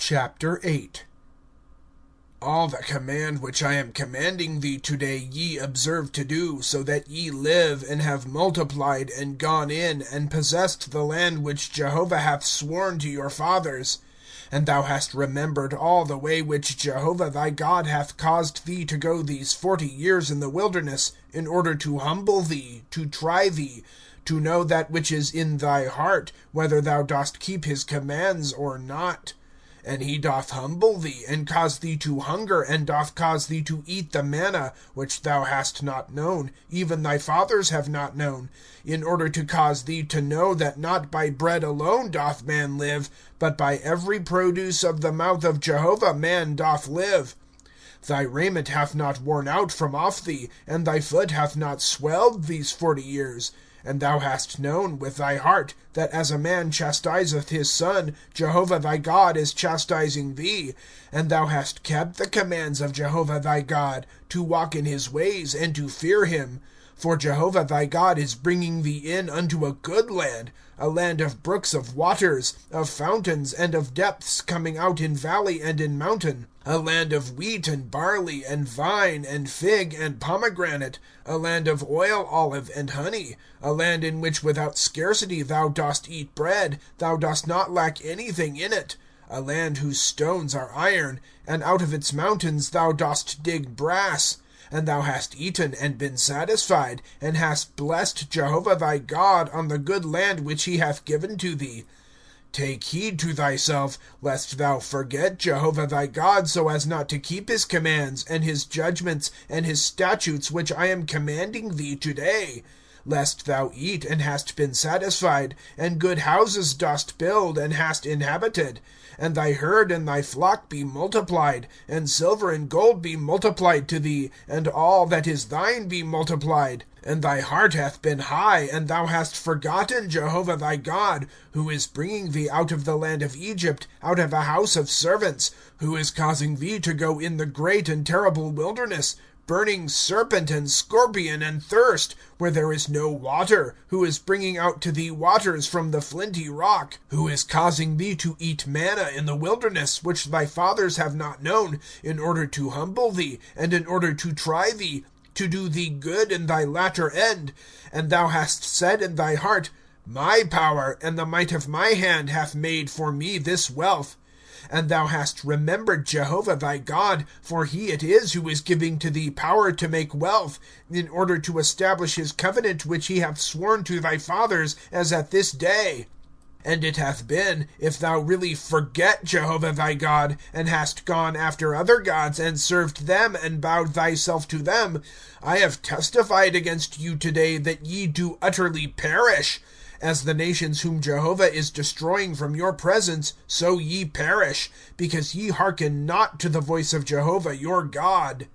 8. All the command which I am commanding thee today ye observe to do, so that ye live, and have multiplied, and gone in, and possessed the land which Jehovah hath sworn to your fathers. And thou hast remembered all the way which Jehovah thy God hath caused thee to go these 40 years in the wilderness, in order to humble thee, to try thee, to know that which is in thy heart, whether thou dost keep his commands or not. And he doth humble thee, and cause thee to hunger, and doth cause thee to eat the manna, which thou hast not known, even thy fathers have not known, in order to cause thee to know that not by bread alone doth man live, but by every produce of the mouth of Jehovah man doth live. Thy raiment hath not worn out from off thee, and thy foot hath not swelled these 40 years. And thou hast known with thy heart, that as a man chastiseth his son, Jehovah thy God is chastising thee. And thou hast kept the commands of Jehovah thy God, to walk in his ways, and to fear him. For Jehovah thy God is bringing thee in unto a good land, a land of brooks of waters, of fountains, and of depths coming out in valley and in mountain, a land of wheat and barley, and vine, and fig, and pomegranate, a land of oil, olive, and honey, a land in which without scarcity thou dost eat bread, thou dost not lack anything in it, a land whose stones are iron, and out of its mountains thou dost dig brass. And thou hast eaten and been satisfied, and hast blessed Jehovah thy God on the good land which he hath given to thee. Take heed to thyself, lest thou forget Jehovah thy God, so as not to keep his commands, and his judgments, and his statutes which I am commanding thee today. Lest thou eat, and hast been satisfied, and good houses dost build, and hast inhabited, and thy herd and thy flock be multiplied, and silver and gold be multiplied to thee, and all that is thine be multiplied. And thy heart hath been high, and thou hast forgotten Jehovah thy God, who is bringing thee out of the land of Egypt, out of a house of servants, who is causing thee to go in the great and terrible wilderness, burning serpent and scorpion and thirst, where there is no water, who is bringing out to thee waters from the flinty rock, who is causing thee to eat manna in the wilderness, which thy fathers have not known, in order to humble thee, and in order to try thee, to do thee good in thy latter end. And thou hast said in thy heart, My power and the might of my hand hath made for me this wealth. And thou hast remembered Jehovah thy God, for he it is who is giving to thee power to make wealth, in order to establish his covenant which he hath sworn to thy fathers, as at this day. And it hath been, if thou really forget Jehovah thy God, and hast gone after other gods, and served them, and bowed thyself to them, I have testified against you today that ye do utterly perish. As the nations whom Jehovah is destroying from your presence, so ye perish, because ye hearken not to the voice of Jehovah your God.